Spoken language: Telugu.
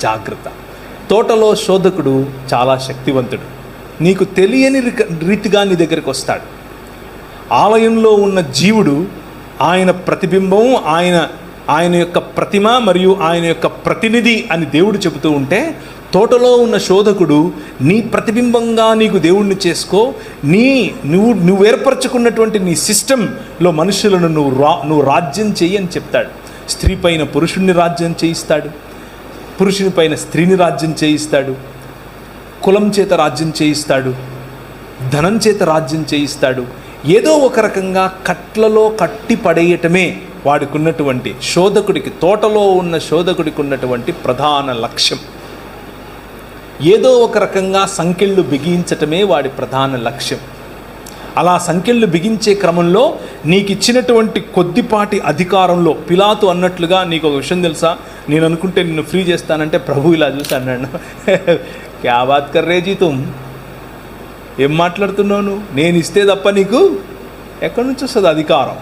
జాగ్రత్త. తోటలో శోధకుడు చాలా శక్తివంతుడు. నీకు తెలియని రీతిగా నీ దగ్గరికి వస్తాడు. ఆలయంలో ఉన్న జీవుడు ఆయన ప్రతిబింబం, ఆయన యొక్క ప్రతిమ మరియు ఆయన యొక్క ప్రతినిధి అని దేవుడు చెబుతూ ఉంటే, తోటలో ఉన్న శోధకుడు నీ ప్రతిబింబంగా నీకు దేవుణ్ణి నువ్వు ఏర్పరచుకున్నటువంటి నీ సిస్టంలో మనుషులను నువ్వు రాజ్యం చెయ్యి అని చెప్తాడు. స్త్రీ పైన పురుషుణ్ణి రాజ్యం చేయిస్తాడు, పురుషుని పైన స్త్రీని రాజ్యం చేయిస్తాడు, కులం చేత రాజ్యం చేయిస్తాడు, ధనం చేత రాజ్యం చేయిస్తాడు. ఏదో ఒక రకంగా కట్లలో కట్టి పడేయటమే వాడికున్నటువంటి తోటలో ఉన్న శోధకుడికి ఉన్నటువంటి ప్రధాన లక్ష్యం. ఏదో ఒక రకంగా సంకెళ్ళు బిగించటమే వాడి ప్రధాన లక్ష్యం. అలా సంకెళ్ళు బిగించే క్రమంలో నీకు ఇచ్చినటువంటి కొద్దిపాటి అధికారంలో, పిలాతు అన్నట్లుగా, నీకు ఒక విషయం తెలుసా, నేను అనుకుంటే నిన్ను ఫ్రీ చేస్తానంటే ప్రభు ఇలా చూసి అన్నాడు, క్యా బాత్ కర్ రే జీ తుమ్, ఏం మాట్లాడుతున్నావు నువ్వు, నేను ఇస్తే తప్ప నీకు ఎక్కడి నుంచి వస్తుంది అధికారం?